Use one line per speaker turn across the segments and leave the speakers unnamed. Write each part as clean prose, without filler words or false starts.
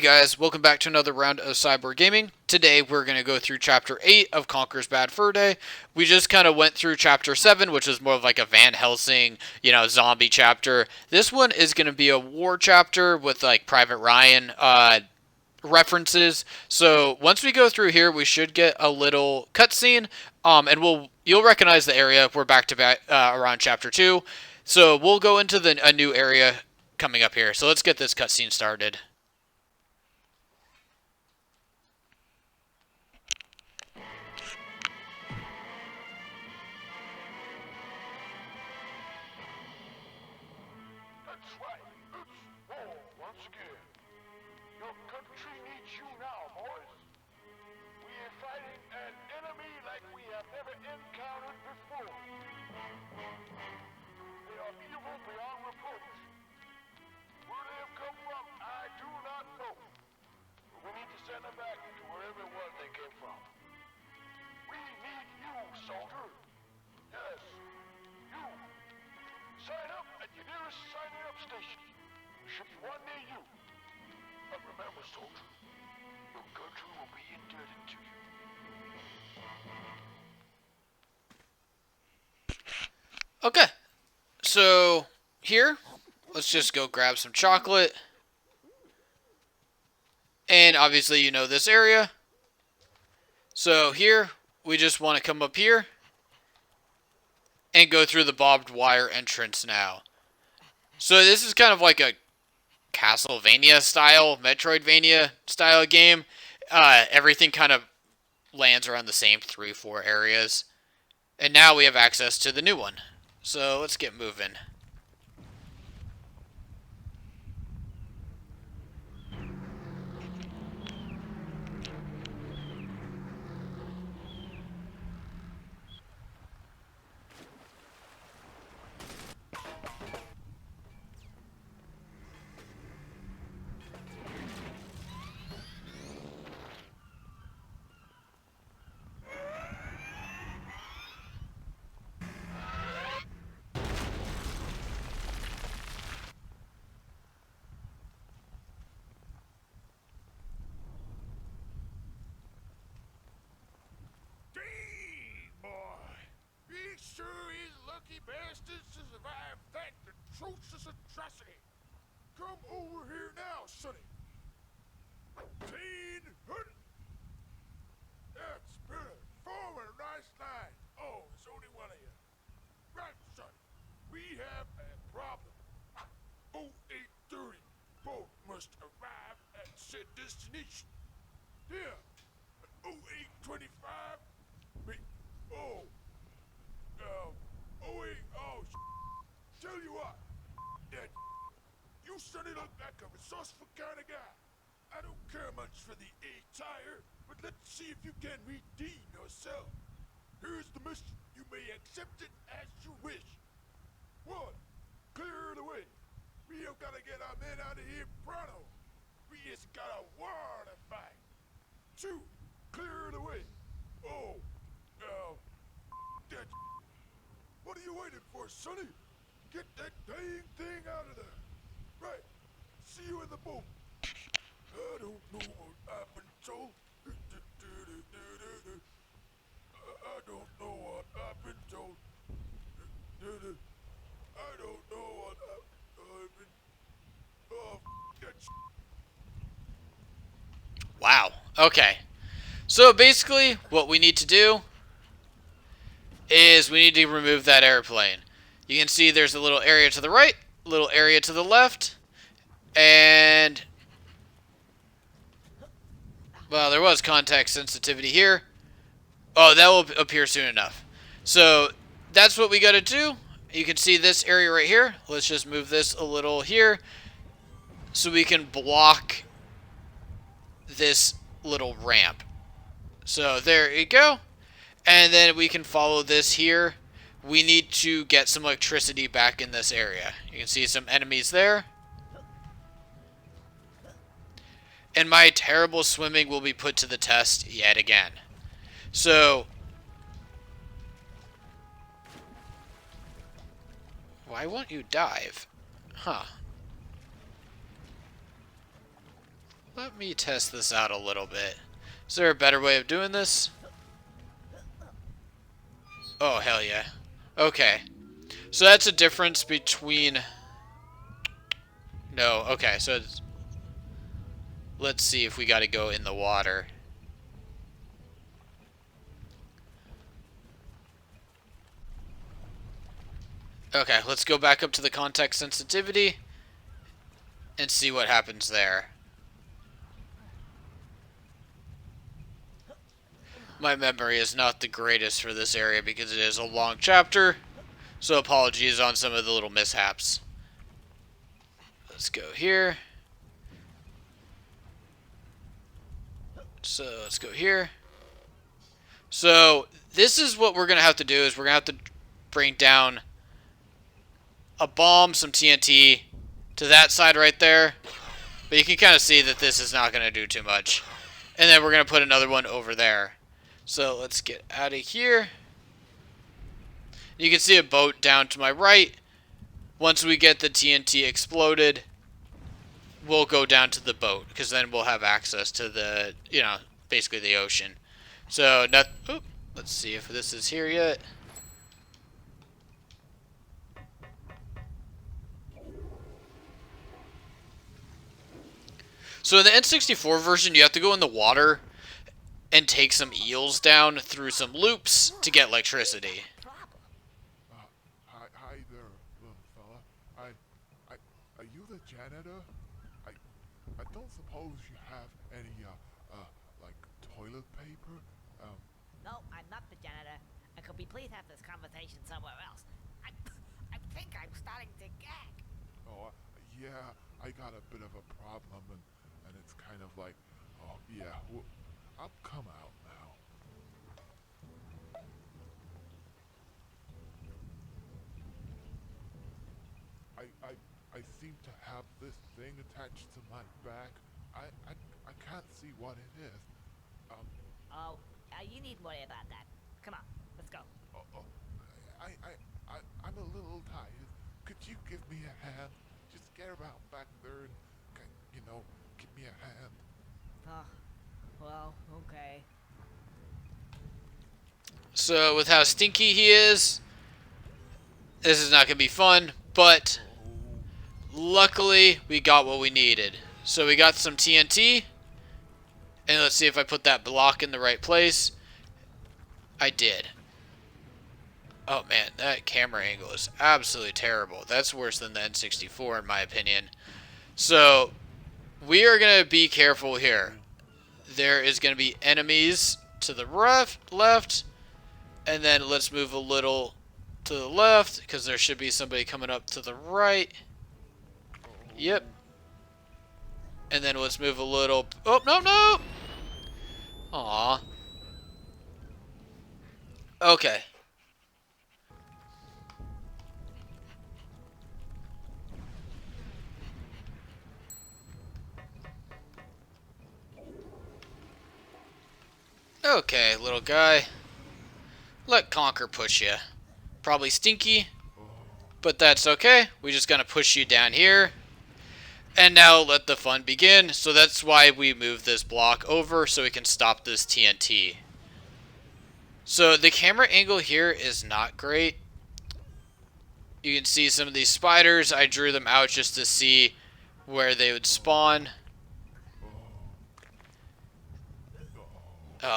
Hey guys, welcome back to another round of Cyber Gaming. Today we're going to go through Chapter 8 of Conkers Bad Fur Day. We just kind of went through Chapter 7, which is more of like a Van Helsing, zombie chapter. This one is going to be a war chapter with like Private Ryan references. So once we go through here, we should get a little cutscene, and you'll recognize the area. We're back to back around Chapter 2. So we'll go into a new area coming up here. So let's get this cutscene started.
Send them back to wherever it was they came from. We need you, soldier. Yes, you. Sign up at your nearest signing up station. There should be one near you. But remember, soldier, your country will be indebted to you.
Okay, so here, let's just go grab some chocolate. And obviously you know this area. So here, we just want to come up here and go through the barbed wire entrance now. So this is kind of like a Castlevania style, Metroidvania style game. Everything kind of lands around the same 3-4 areas. And now we have access to the new one. So let's get moving.
Bastards to survive that atrocious atrocity. Come over here now, sonny. Teen Hood. That's better. Forward, nice line. Oh, there's only one of you. Right, son. We have a problem. 0830. Boat must arrive at said destination. Here. 0825. Oh. Tell you what, that you certainly look like a resourceful kind of guy. I don't care much for the A-tire, but let's see if you can redeem yourself. Here's the mission. You may accept it as you wish. 1. Clear the way. We have got to get our men out of here pronto. We just got a war to fight. 2. Clear the way. Oh, that. What are you waiting for, sonny? Get that dang thing out of there. Right. See you in the boat. I don't know what I've been told. I don't know what I've been told. I don't know what I've been... Oh, that
Wow. Okay. So basically, what we need to do is we need to remove that airplane. You can see there's a little area to the right, a little area to the left, and well, there was context sensitivity here. Oh, that will appear soon enough. So that's what we got to do. You can see this area right here. Let's just move this a little here so we can block this little ramp. So there you go. And then we can follow this here. We need to get some electricity back in this area. You can see some enemies there. And my terrible swimming will be put to the test yet again. So, why won't you dive? Huh. let me test this out a little bit. Is there a better way of doing this? Oh, hell yeah. Okay. So that's a difference between... No, okay, so it's... Let's see if we gotta go in the water. Okay, let's go back up to the context sensitivity and see what happens there. My memory is not the greatest for this area because it is a long chapter, so apologies on some of the little mishaps. Let's go here. So let's go here. So this is what we're going to have to do is we're going to have to bring down a bomb, some TNT to that side right there. But you can kind of see that this is not going to do too much. And then we're going to put another one over there. So let's get out of here. You can see a boat down to my right. Once we get the TNT exploded, we'll go down to the boat. Because then we'll have access to the, you know, basically the ocean. So, let's see if this is here yet. So in the N64 version, you have to go in the water and take some eels down through some loops to get electricity.
Hi there, little fella. Are you the janitor? I don't suppose you have any, like toilet paper?
No, I'm not the janitor. And could we please have this conversation somewhere else? I think I'm starting to gag.
Oh, yeah, I got a bit of a problem, and it's kind of like, oh, yeah, well, I'll come out now. I seem to have this thing attached to my back. I can't see what it is.
You needn't worry about that. Come on, let's go.
I'm a little tired. Could you give me a hand? Just get around back there and, you know, give me a hand.
Well, okay.
So with how stinky he is, this is not going to be fun, but luckily we got what we needed. So we got some TNT, and let's see if I put that block in the right place. I did. Oh man, that camera angle is absolutely terrible. That's worse than the N64 in my opinion. So we are going to be careful here. There is going to be enemies to the left, and then let's move a little to the left because there should be somebody coming up to the right. Yep. And then let's move a little. Oh, no. Aw. Okay. Okay, little guy. Let Conker push you. Probably stinky, but that's okay. We're just gonna push you down here. And now let the fun begin. So that's why we move this block over so we can stop this TNT. So the camera angle here is not great. You can see some of these spiders. I drew them out just to see where they would spawn.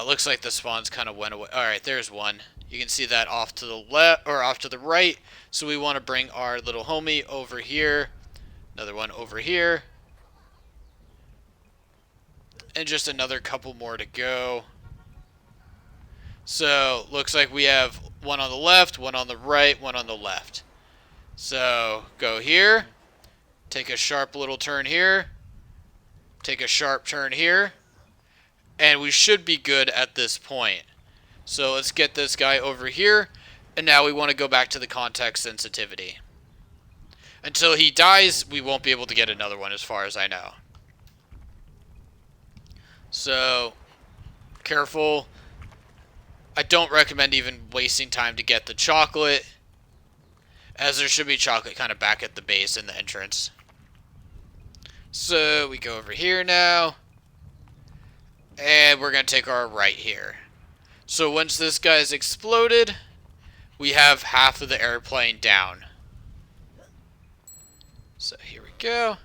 Looks like the spawns kind of went away. Alright, there's one. You can see that off to the left or off to the right. So we want to bring our little homie over here. Another one over here. And just another couple more to go. So, looks like we have one on the left, one on the right, one on the left. So, go here. Take a sharp little turn here. Take a sharp turn here. And we should be good at this point. So, let's get this guy over here. And now we want to go back to the context sensitivity. Until he dies, we won't be able to get another one as far as I know. So, careful. I don't recommend even wasting time to get the chocolate, as there should be chocolate kind of back at the base in the entrance. So, we go over here now. And we're going to take our right here. So once this guy's exploded, we have half of the airplane down. So here we go.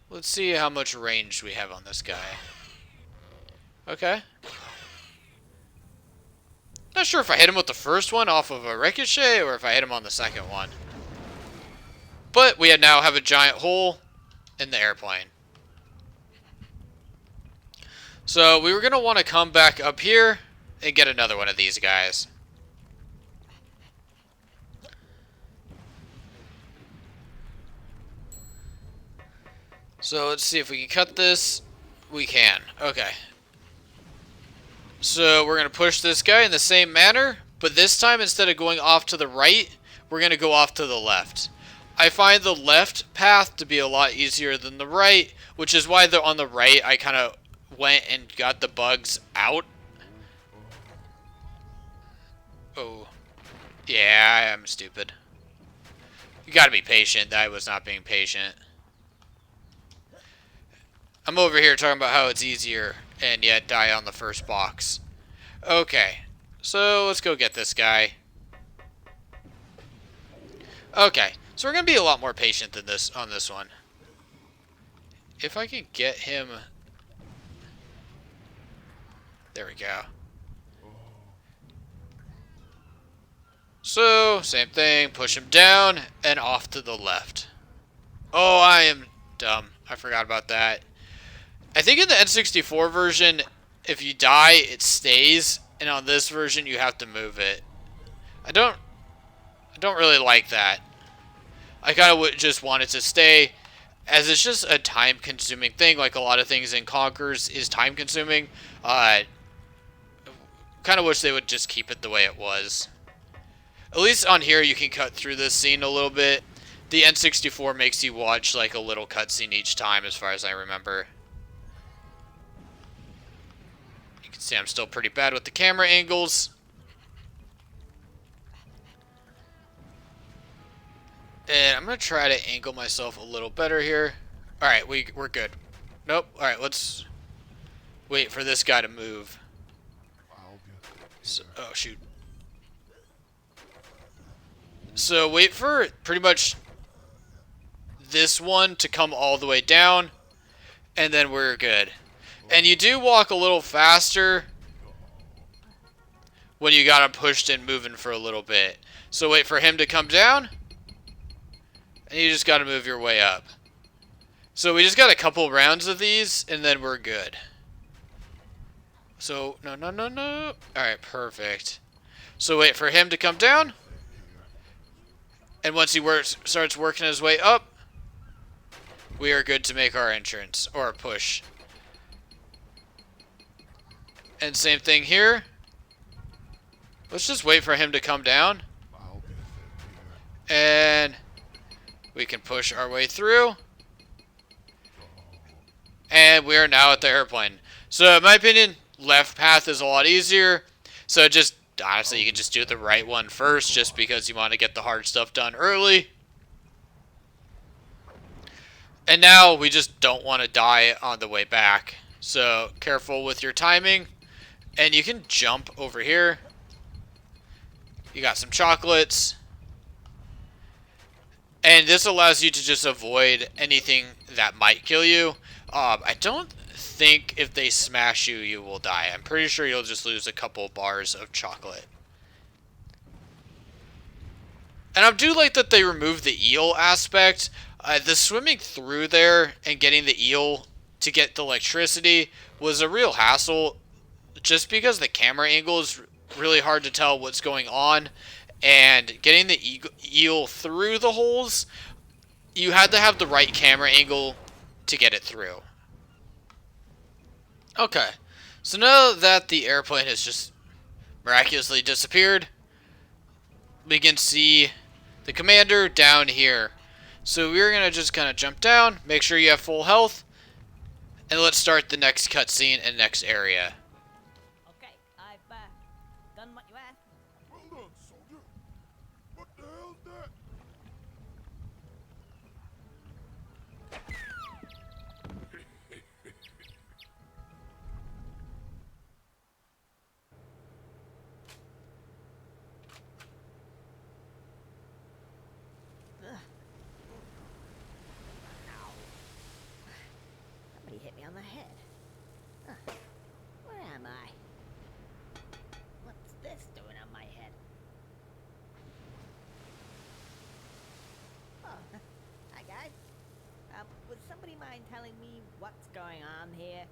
Let's see how much range we have on this guy. Okay. Not sure if I hit him with the first one off of a ricochet or if I hit him on the second one. But we now have a giant hole in the airplane. So we were going to want to come back up here and get another one of these guys. So let's see if we can cut this. We can. Okay. So we're going to push this guy in the same manner, but this time instead of going off to the right, we're going to go off to the left. I find the left path to be a lot easier than the right, which is why on the right I kind of went and got the bugs out. Oh. Yeah, I'm stupid. You gotta be patient. I was not being patient. I'm over here talking about how it's easier and yet die on the first box. Okay, so let's go get this guy. Okay, so we're gonna be a lot more patient than this on this one. If I can get him... There we go. So, same thing, push him down and off to the left. Oh, I am dumb. I forgot about that. I think in the N64 version, if you die, it stays, and on this version, you have to move it. I don't really like that. I kind of just want it to stay, as it's just a time-consuming thing, like a lot of things in Conkers is time-consuming. Kind of wish they would just keep it the way it was. At least on here, you can cut through this scene a little bit. The N64 makes you watch like a little cutscene each time, as far as I remember. You can see I'm still pretty bad with the camera angles. And I'm going to try to angle myself a little better here. Alright, we're good. Nope. Alright, let's wait for this guy to move. So, oh, shoot. So wait for pretty much this one to come all the way down, and then we're good. And you do walk a little faster when you got him pushed and moving for a little bit. So wait for him to come down, and you just got to move your way up. So we just got a couple rounds of these, and then we're good. So, no. Alright, perfect. So wait for him to come down. And once he starts working his way up, we are good to make our entrance, or push. And same thing here. Let's just wait for him to come down. And we can push our way through. And we are now at the airplane. So in my opinion, left path is a lot easier. So just, honestly, you can just do the right one first, just because you want to get the hard stuff done early. And now we just don't want to die on the way back. So careful with your timing. And you can jump over here. You got some chocolates. And this allows you to just avoid anything that might kill you. I don't think if they smash you, you will die. I'm pretty sure you'll just lose a couple bars of chocolate. And I do like that they removed the eel aspect. The swimming through there and getting the eel to get the electricity was a real hassle, just because the camera angle is really hard to tell what's going on, and getting the eel through the holes, you had to have the right camera angle to get it through. Okay, so now that the airplane has just miraculously disappeared, we can see the commander down here. So we're going to just kind of jump down, make sure you have full health, and let's start the next cutscene and next area.
Okay, I've done what you asked.
Well done, soldier. What the hell's that?
hit me on the head. Huh. Where am I? What's this doing on my head? Oh, hi guys. Would somebody mind telling me what's going on here?